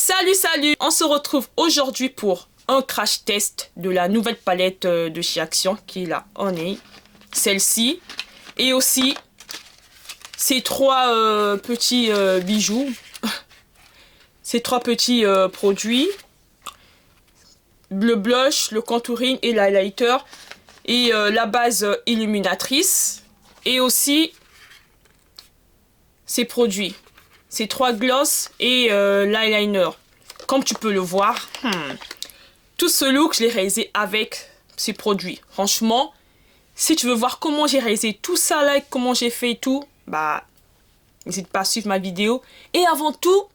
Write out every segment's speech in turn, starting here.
Salut, salut! On se retrouve aujourd'hui pour un crash test de la nouvelle palette de chez Action qui est là. On est celle-ci. Et aussi ces trois petits bijoux. Ces trois petits produits. Le blush, le contouring et l'highlighter. Et la base illuminatrice. Et aussi ces produits. Ces trois gloss et l'eyeliner. Comme tu peux le voir, tout ce look, je l'ai réalisé avec ces produits. Franchement, si tu veux voir comment j'ai réalisé tout ça là, comment j'ai fait et tout, bah, n'hésite pas à suivre ma vidéo. Et avant tout,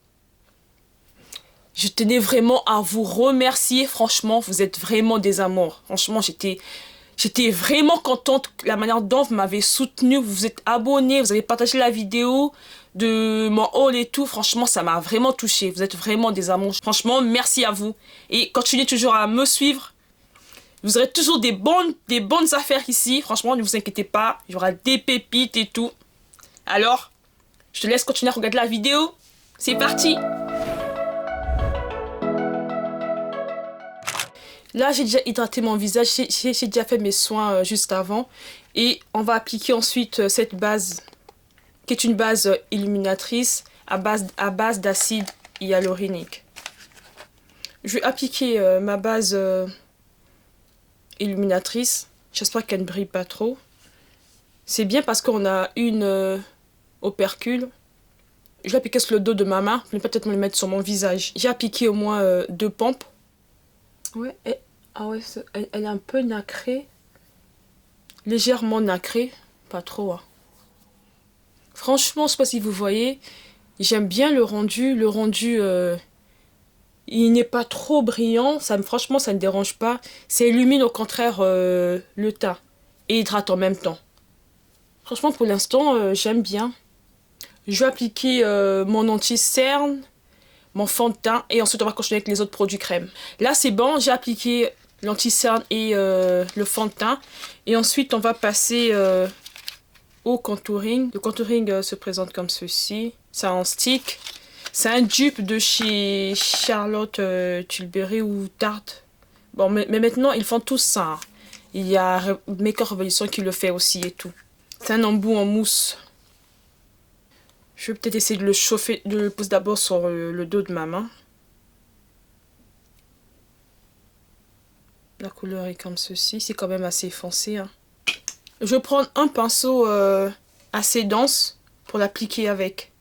je tenais vraiment à vous remercier. Franchement, vous êtes vraiment des amours. Franchement, j'étais vraiment contente de la manière dont vous m'avez soutenu. Vous vous êtes abonnés, vous avez partagé la vidéo de mon haul et tout. Franchement, ça m'a vraiment touché. Vous êtes vraiment des amours. Franchement, merci à vous. Et continuez toujours à me suivre. Vous aurez toujours des bonnes affaires ici. Franchement, ne vous inquiétez pas. Il y aura des pépites et tout. Alors, je te laisse continuer à regarder la vidéo. C'est parti! Là, j'ai déjà hydraté mon visage. J'ai déjà fait mes soins juste avant. Et on va appliquer ensuite cette base, qui est une base illuminatrice à base d'acide hyaluronique. Je vais appliquer ma base illuminatrice. J'espère qu'elle ne brille pas trop. C'est bien parce qu'on a une opercule. Je vais appliquer sur le dos de ma main. Je vais peut-être me le mettre sur mon visage. J'ai appliqué au moins 2 pompes. Ouais, ah ouais, elle est un peu nacrée. Légèrement nacrée. Pas trop. Hein. Franchement, je sais pas si vous voyez. J'aime bien le rendu. Le rendu, il n'est pas trop brillant. Franchement, ça ne dérange pas. Ça illumine au contraire le teint. Et hydrate en même temps. Franchement, pour l'instant, j'aime bien. Je vais appliquer mon anti-cerne, mon fond de teint. Et ensuite, on va continuer avec les autres produits crème. Là, c'est bon. J'ai appliqué l'anti-cerne et le fond de teint. Et ensuite, on va passer au contouring. Le contouring se présente comme ceci. C'est en stick. C'est un dupe de chez Charlotte Tilbury ou Tarte. Bon, mais maintenant, ils font tous ça. Hein. Il y a Make-up Revolution qui le fait aussi et tout. C'est un embout en mousse. Je vais peut-être essayer de le chauffer, de le poser d'abord sur le dos de ma main. La couleur est comme ceci. C'est quand même assez foncé. Hein. Je vais prendre un pinceau assez dense pour l'appliquer avec.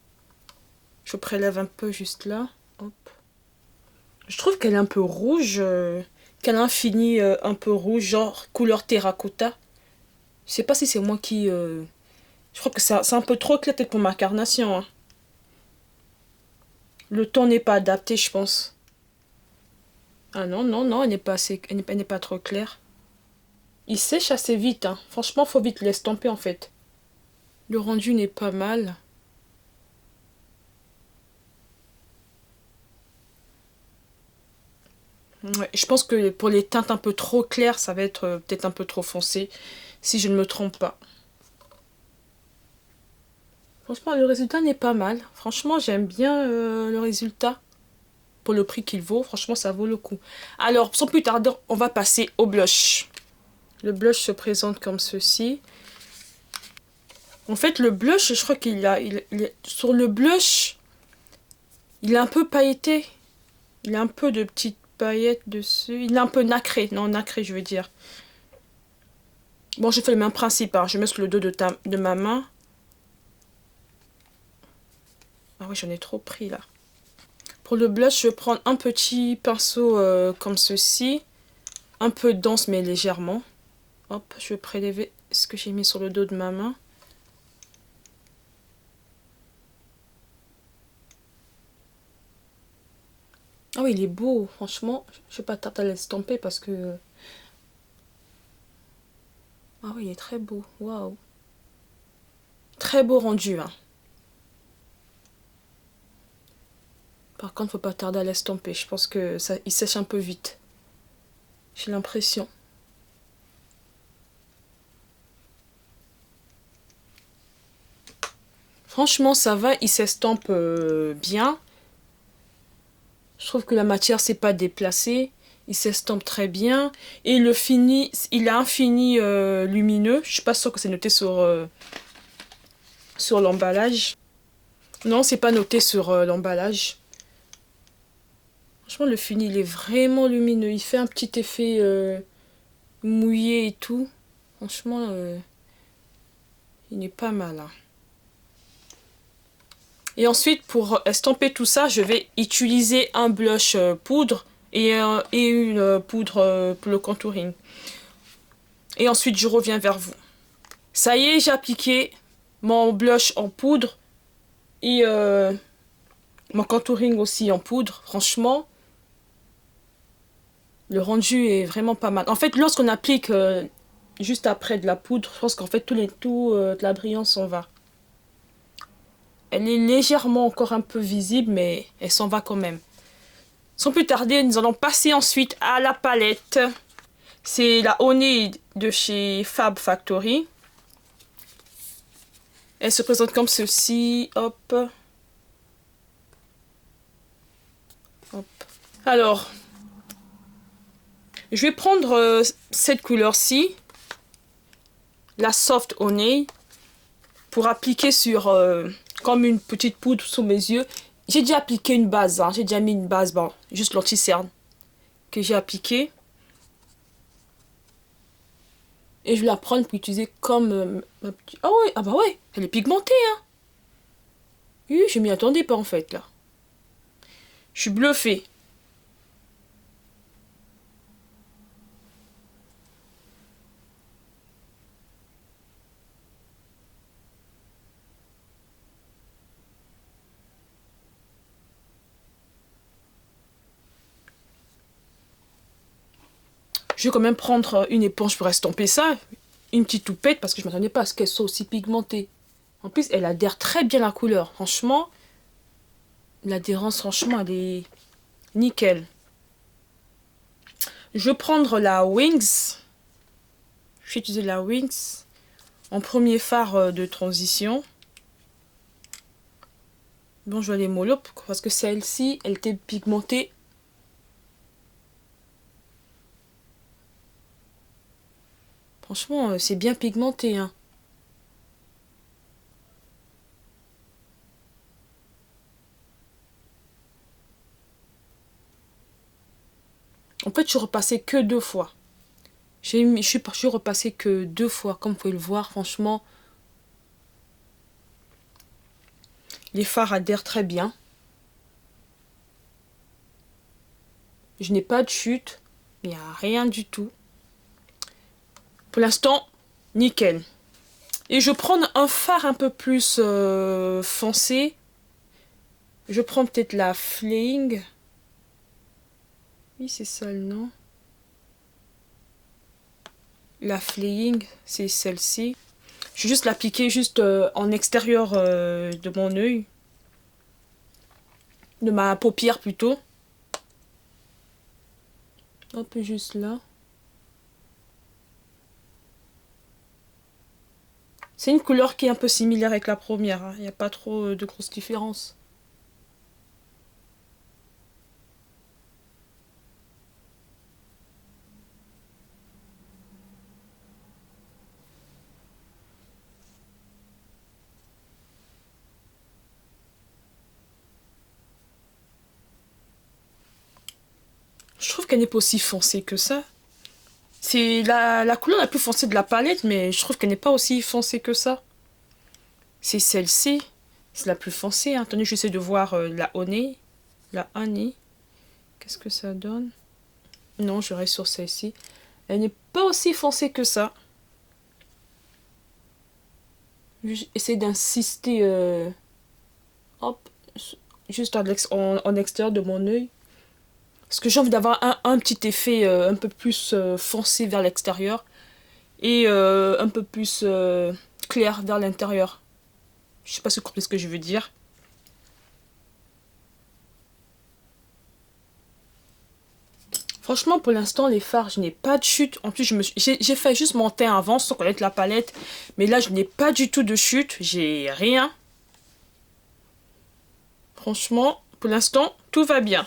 Je prélève un peu juste là. Hop. Je trouve qu'elle est un peu rouge. Qu'elle a un fini un peu rouge, genre couleur terracotta. Je sais pas si c'est moi qui... Je crois que c'est un peu trop clair peut-être pour ma carnation. Hein. Le ton n'est pas adapté, je pense. Ah non, non, non, elle n'est pas trop claire. Il sèche assez vite. Hein. Franchement, faut vite l'estomper en fait. Le rendu n'est pas mal. Ouais, je pense que pour les teintes un peu trop claires, ça va être peut-être un peu trop foncé, si je ne me trompe pas. Franchement, le résultat n'est pas mal. Franchement, j'aime bien le résultat. Pour le prix qu'il vaut, franchement, ça vaut le coup. Alors, sans plus tarder, on va passer au blush. Le blush se présente comme ceci. En fait, le blush, je crois sur le blush, il est un peu pailleté. Il a un peu de petites paillettes dessus. Il est un peu nacré. Non, nacré, je veux dire. Bon, j'ai fait le même principe. Hein. Je mets sur le dos de ma main. Ah oui, j'en ai trop pris, là. Pour le blush, je vais prendre un petit pinceau comme ceci. Un peu dense, mais légèrement. Hop, je vais prélever ce que j'ai mis sur le dos de ma main. Ah oui, il est beau, franchement. Je vais pas tarder à l'estomper parce que... Ah oui, il est très beau, waouh. Très beau rendu, hein. Par contre, faut pas tarder à l'estomper. Je pense que il sèche un peu vite. J'ai l'impression. Franchement, ça va, il s'estompe bien. Je trouve que la matière s'est pas déplacée. Il s'estompe très bien. Et le fini, il a un fini lumineux. Je suis pas sûre que c'est noté sur l'emballage. Non, c'est pas noté sur l'emballage. Franchement, le fini, il est vraiment lumineux. Il fait un petit effet mouillé et tout. Franchement, il est pas mal. Hein. Et ensuite, pour estomper tout ça, je vais utiliser un blush poudre et une poudre pour le contouring. Et ensuite, je reviens vers vous. Ça y est, j'ai appliqué mon blush en poudre et mon contouring aussi en poudre. Franchement, le rendu est vraiment pas mal. En fait, lorsqu'on applique juste après de la poudre, je pense qu'en fait, toute la brillance s'en va. Elle est légèrement encore un peu visible, mais elle s'en va quand même. Sans plus tarder, nous allons passer ensuite à la palette. C'est la Honey de chez Fab Factory. Elle se présente comme ceci. Hop. Hop. Alors, je vais prendre cette couleur-ci, la Soft Honey, pour appliquer sur comme une petite poudre sous mes yeux. J'ai déjà appliqué une base, hein. J'ai déjà mis une base, bon, juste l'anti-cerne que j'ai appliqué. Et je vais la prendre pour utiliser comme ma petite... Ah ouais, ah bah ouais, elle est pigmentée, hein. Oui, je m'y attendais pas en fait, là. Je suis bluffée. Je vais quand même prendre une éponge pour estomper ça. Une petite toupette parce que je ne m'attendais pas à ce qu'elle soit aussi pigmentée. En plus, elle adhère très bien la couleur. Franchement, l'adhérence, franchement, elle est nickel. Je vais prendre la Wings. Je vais utiliser la Wings en premier fard de transition. Bon, je vais aller mollo parce que celle-ci, elle était pigmentée. Franchement, c'est bien pigmenté, hein. En fait, je suis repassée que 2 fois. Je suis repassée que 2 fois, comme vous pouvez le voir, franchement. Les fards adhèrent très bien. Je n'ai pas de chute. Il n'y a rien du tout. Pour l'instant, nickel. Et je prends un fard un peu plus foncé. Je prends peut-être la Flaying. Oui, c'est ça le nom. La Flaying, c'est celle-ci. Je vais juste l'appliquer juste en extérieur de mon œil. De ma paupière plutôt. Hop, juste là. C'est une couleur qui est un peu similaire avec la première. Hein. Il n'y a pas trop de grosses différences. Je trouve qu'elle n'est pas aussi foncée que ça. C'est la couleur la plus foncée de la palette, mais je trouve qu'elle n'est pas aussi foncée que ça. C'est celle-ci. C'est la plus foncée. Hein. Attendez, j'essaie de voir la Honey. La Honey. Qu'est-ce que ça donne? Non, je reste sur celle-ci. Elle n'est pas aussi foncée que ça. J'essaie d'insister hop, juste en extérieur de mon œil. Parce que j'ai envie d'avoir un petit effet un peu plus foncé vers l'extérieur. Et un peu plus clair vers l'intérieur. Je sais pas si vous comprenez ce que je veux dire. Franchement, pour l'instant, les fards, je n'ai pas de chute. En plus, j'ai fait juste mon teint avant sans connaître la palette. Mais là, je n'ai pas du tout de chute. J'ai rien. Franchement, pour l'instant, tout va bien.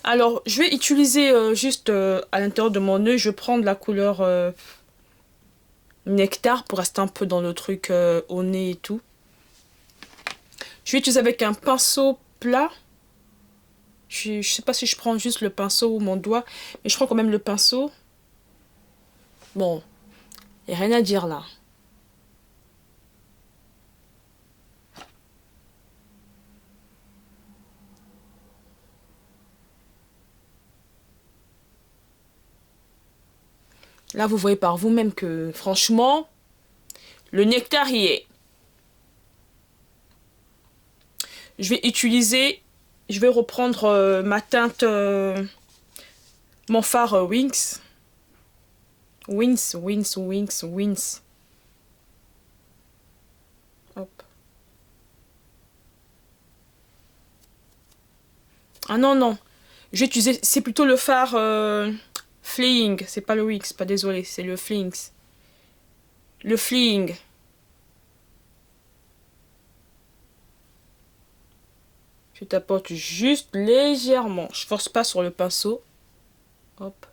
Alors, je vais utiliser juste à l'intérieur de mon œil, je vais prendre la couleur nectar pour rester un peu dans le truc au nez et tout. Je vais utiliser avec un pinceau plat. Je sais pas si je prends juste le pinceau ou mon doigt, mais je prends quand même le pinceau. Bon, il n'y a rien à dire là. Là, vous voyez par vous-même que, franchement, le nectar y est. Je vais utiliser, je vais reprendre ma teinte, mon fard Wings. Wings. Hop. Ah non, non. Je vais utiliser, c'est plutôt le fard Fleeing. C'est pas le Wings, pas désolé, c'est le Flings. Le Fleeing. Je tapote juste légèrement. Je force pas sur le pinceau. Hop.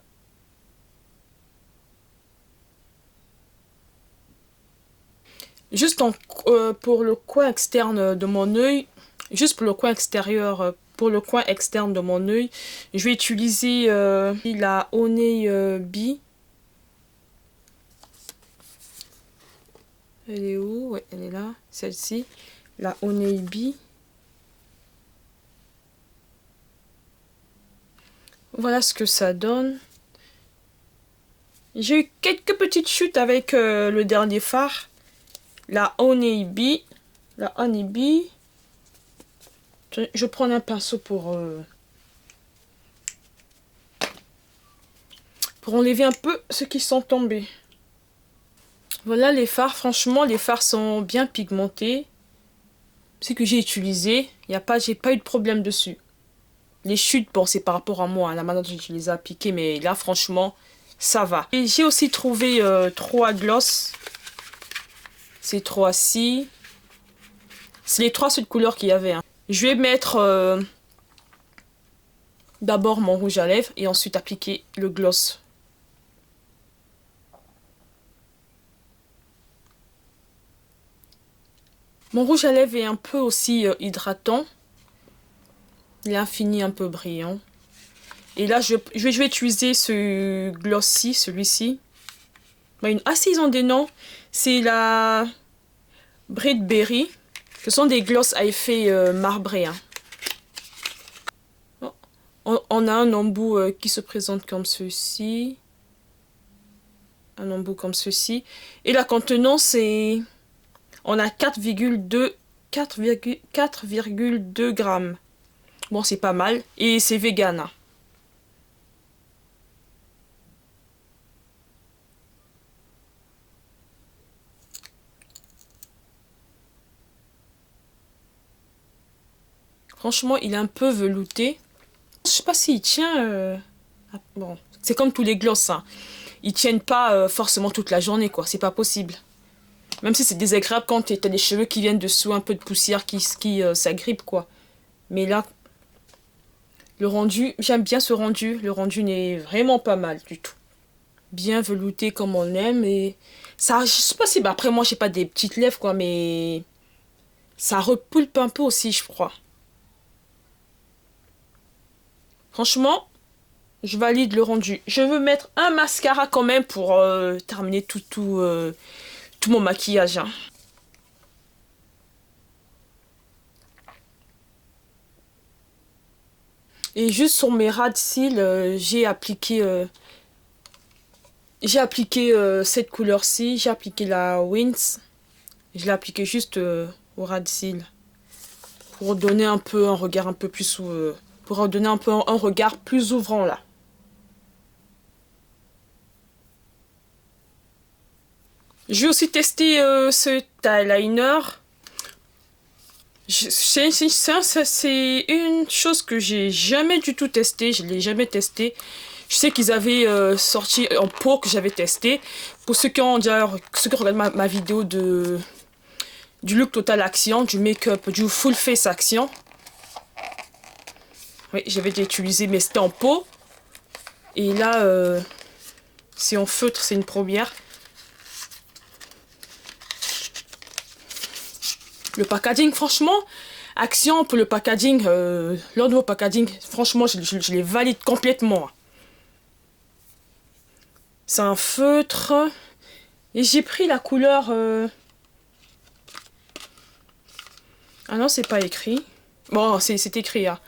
Juste pour le coin externe de mon œil, juste pour le coin extérieur, pour le coin externe de mon œil, je vais utiliser la Honey Bee. Elle est où? Ouais, elle est là, celle-ci. La Honey Bee. Voilà ce que ça donne. J'ai eu quelques petites chutes avec le dernier fard. La Honey Bee. La Honey Bee. Je prends un pinceau pour enlever un peu ceux qui sont tombés. Voilà les fards. Franchement, les fards sont bien pigmentés. Ce que j'ai utilisé, j'ai pas eu de problème dessus. Les chutes, bon, c'est par rapport à moi. La manière dont je les ai appliqués, mais là, franchement, ça va. Et j'ai aussi trouvé 3 gloss. Ces 3-ci. C'est les 3 seules couleurs qu'il y avait. Hein. Je vais mettre d'abord mon rouge à lèvres et ensuite appliquer le gloss. Mon rouge à lèvres est un peu aussi hydratant. Il est infini, un peu brillant. Et là, je vais utiliser ce gloss-ci, celui-ci. Ah si, ils ont des noms. C'est la Bradberry. Ce sont des gloss à effet marbré. Hein. On a un embout qui se présente comme ceci. Un embout comme ceci. Et la contenance, c'est... On a 4,2 grammes. Bon, c'est pas mal. Et c'est vegan. Hein. Franchement, il est un peu velouté. Je sais pas s'il tient... Bon, c'est comme tous les gloss. Hein. Ils tiennent pas forcément toute la journée, quoi. C'est pas possible. Même si c'est désagréable quand t'as des cheveux qui viennent dessous, un peu de poussière qui s'agrippe, quoi. Mais là, le rendu, j'aime bien ce rendu. Le rendu n'est vraiment pas mal du tout. Bien velouté comme on aime. Et ça, je sais pas si... après, moi, j'ai pas des petites lèvres, quoi, mais... Ça repulpe un peu aussi, je crois. Franchement, je valide le rendu. Je veux mettre un mascara quand même pour terminer tout mon maquillage. Hein. Et juste sur mes ras de cils, j'ai appliqué cette couleur-ci. J'ai appliqué la Wings. Je l'ai appliqué juste au ras de cils. Pour donner un peu un regard un peu plus... pour donner un peu un regard plus ouvrant là. J'ai aussi testé ce eyeliner. C'est une chose que j'ai jamais du tout testé. Je l'ai jamais testé. Je sais qu'ils avaient sorti en pot que j'avais testé. Pour ceux qui regardent ma vidéo du look total action, du make-up, du full face action. Oui, j'avais déjà utilisé, mais c'était en pot. Et là, c'est en feutre, c'est une première. Le packaging, franchement, Action pour le packaging, leur nouveau packaging, franchement, je les valide complètement. C'est un feutre. Et j'ai pris la couleur... Ah non, c'est pas écrit. Bon, c'est écrit. Hein.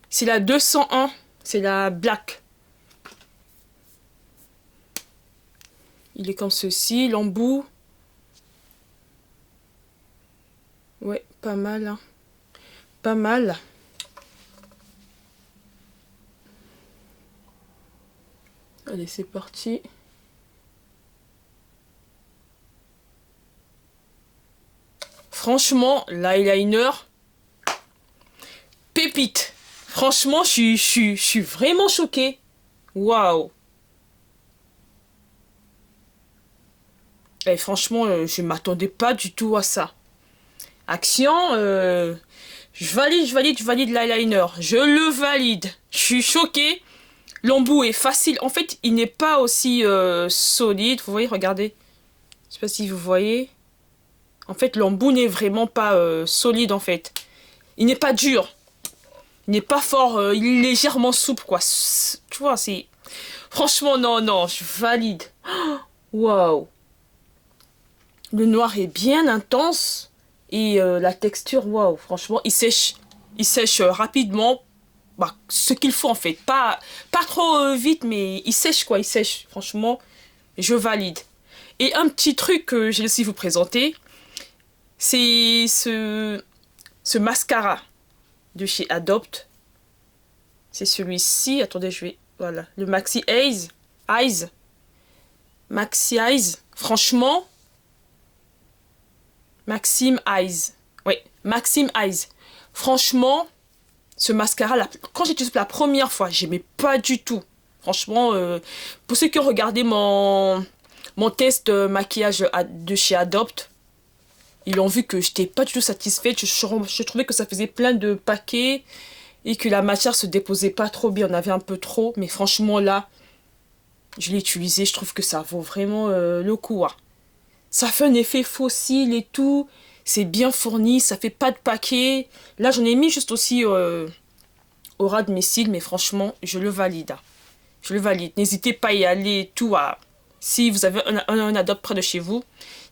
C'est la 201. C'est la black. Il est comme ceci, l'embout. Ouais, pas mal. Hein. Pas mal. Allez, c'est parti. Franchement, l'eyeliner, pépite. Franchement, je suis vraiment choquée. Waouh. Et franchement, je m'attendais pas du tout à ça. Action, je valide l'eyeliner. Je le valide. Je suis choquée. L'embout est facile. En fait, il n'est pas aussi solide. Vous voyez, regardez. Je sais pas si vous voyez. En fait, l'embout n'est vraiment pas solide, en fait. Il n'est pas dur. Il n'est pas fort. Il est légèrement souple, quoi. Tu vois, c'est... Franchement, non, je valide. Waouh. Le noir est bien intense. Et la texture, waouh. Franchement, il sèche. Il sèche rapidement. Bah, ce qu'il faut, en fait. Pas trop vite, mais il sèche, quoi. Il sèche. Franchement, je valide. Et un petit truc que j'ai aussi vous présenter. C'est ce mascara de chez Adopt. C'est celui-ci. Attendez, je vais... Voilà. Le Maxi Eyes. Maxi Eyes. Franchement. Maxim Eyes. Oui, Maxim Eyes. Franchement, ce mascara, là, quand j'ai utilisé la première fois, j'aimais pas du tout. Franchement, pour ceux qui ont regardé mon test maquillage de chez Adopt, ils ont vu que j'étais pas du tout satisfaite. Je trouvais que ça faisait plein de paquets et que la matière se déposait pas trop bien. On avait un peu trop. Mais franchement, là, je l'ai utilisé. Je trouve que ça vaut vraiment le coup. Hein. Ça fait un effet fossile et tout. C'est bien fourni. Ça fait pas de paquets. Là, j'en ai mis juste aussi au ras de mes cils. Mais franchement, je le valide. Hein. Je le valide. N'hésitez pas à y aller et tout. Hein. Si vous avez un Adopt près de chez vous,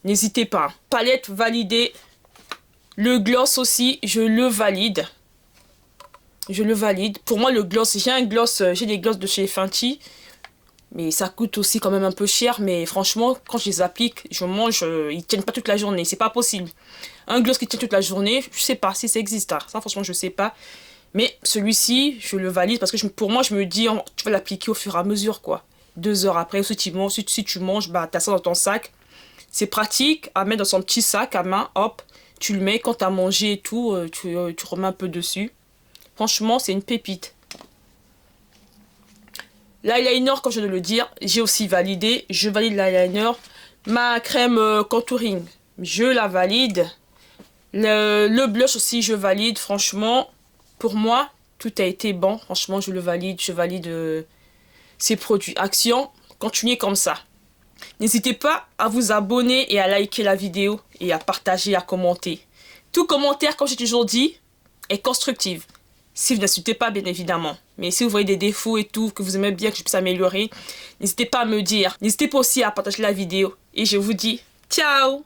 n'hésitez pas. Palette validée. Le gloss aussi, je le valide. Je le valide. Pour moi, le gloss, j'ai des gloss de chez Fenty. Mais ça coûte aussi quand même un peu cher. Mais franchement, quand je les applique, je mange, ils tiennent pas toute la journée. C'est pas possible. Un gloss qui tient toute la journée, je sais pas si ça existe. Hein. Ça, franchement, je sais pas. Mais celui-ci, je le valide parce que pour moi, je me dis, tu vas l'appliquer au fur et à mesure, quoi. 2 heures après, si tu manges, bah, t'as ça dans ton sac. C'est pratique à mettre dans son petit sac à main, hop, tu le mets quand t'as mangé et tout, tu remets un peu dessus. Franchement, c'est une pépite. L'eyeliner, comme je viens de le dire, j'ai aussi validé. Je valide l'eyeliner. Ma crème contouring, je la valide. Le blush aussi, je valide. Franchement, pour moi, tout a été bon. Franchement, je le valide. Je valide ces produits. Action, continuez comme ça. N'hésitez pas à vous abonner et à liker la vidéo et à partager, à commenter. Tout commentaire, comme j'ai toujours dit, est constructif. Si vous n'insultez pas, bien évidemment. Mais si vous voyez des défauts et tout, que vous aimez bien que je puisse améliorer, n'hésitez pas à me dire. N'hésitez pas aussi à partager la vidéo. Et je vous dis ciao!